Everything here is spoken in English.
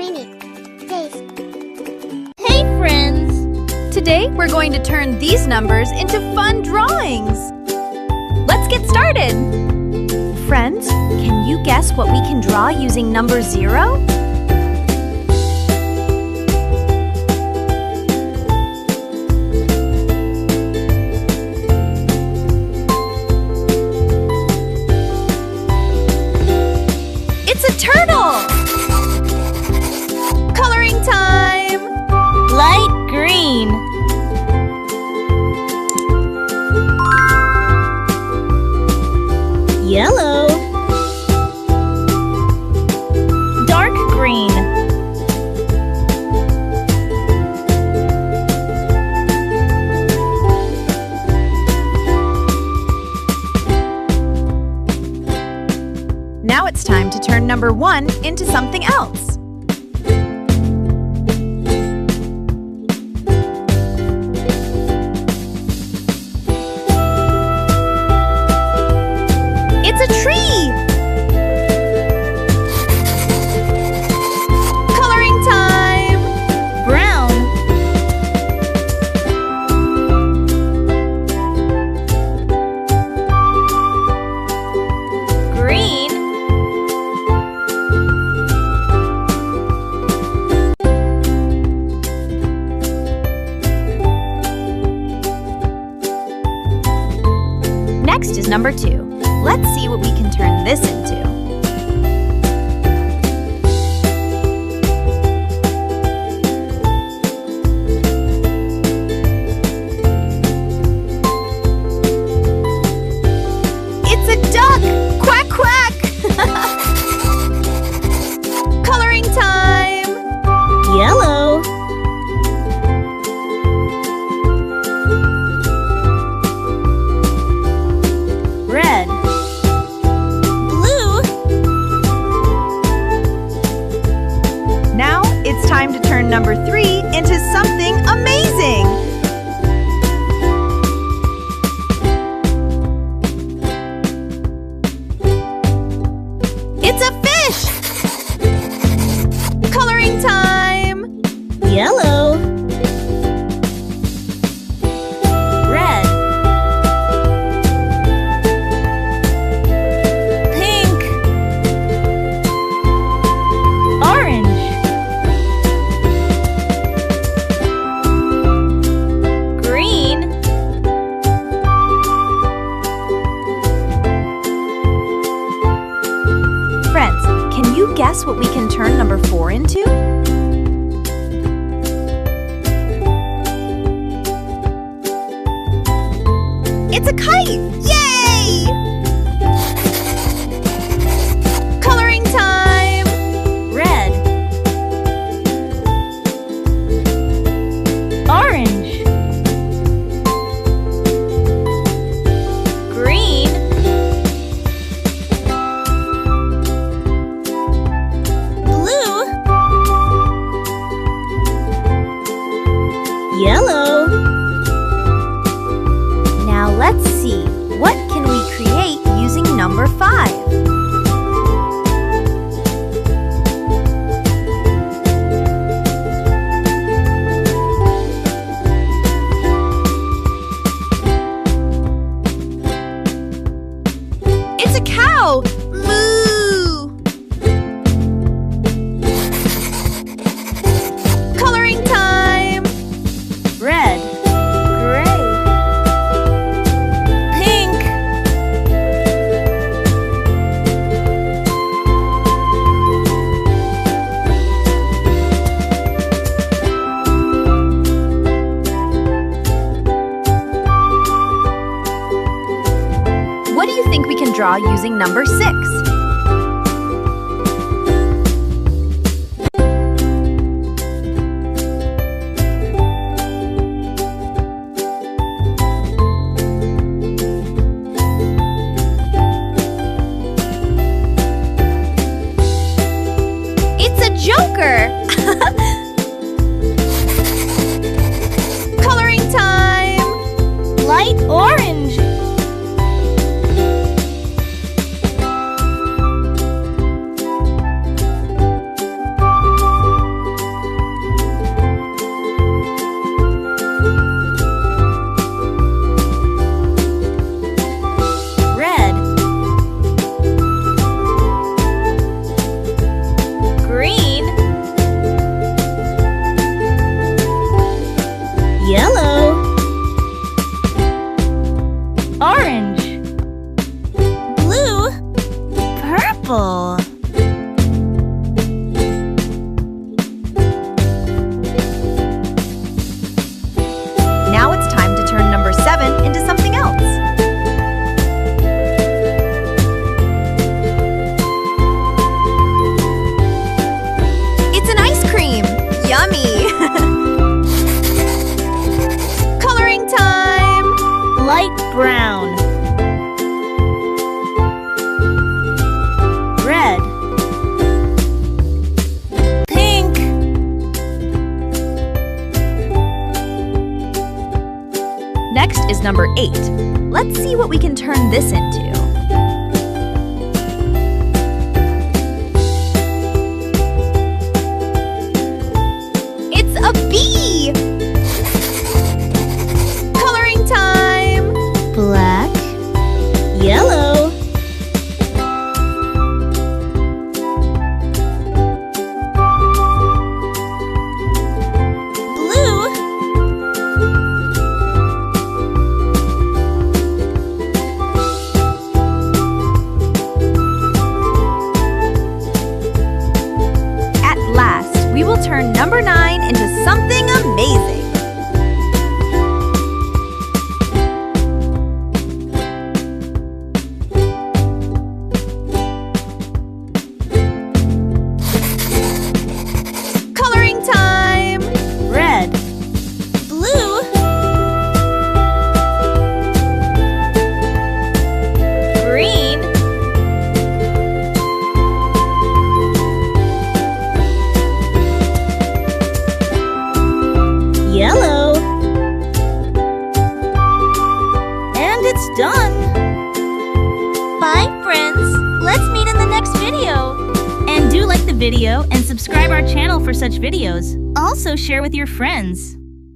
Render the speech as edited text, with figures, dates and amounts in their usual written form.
Dreamy. Taste. Hey friends! Today we're going to turn these numbers into fun drawings. Let's get started! Friends, can you guess what we can draw using number 0? It's a turtle! Coloring time! Light green. Yellow. Dark green. Now it's time to turn number 1 into something else. It's a tree! Coloring time! Brown. Green. Next is number 2. Let's see what we can turn this into. It's a duck! Quack, quack! Coloring time! Yellow. Red. Blue. Now it's time to turn number 3 into something amazing! It's a fish! Coloring time! Yellow. Red. Pink. Orange. Green. Friends, can you guess what we can turn number 4 into? It's a kite! Yay! Coloring time! Red. Orange. Green. Blue. Yellow. Now let's see, what can we create using number 5? It's a cow! Moo! Coloring time! Red. Gray. Pink. What do you think we can draw using number 6? It's a joker! Coloring time! Light orange. Brown. Red. Pink. Next is number 8. Let's see what we can turn this into. It's a bee! Coloring time! Black. Yellow. Blue. At last, we will turn number 9 into something amazing. Coloring time! Red. Blue. Green. Yellow. And it's done. Bye, friends. Let's meet in the next video. And do like the video and subscribe our channel for such videos. Also share with your friends.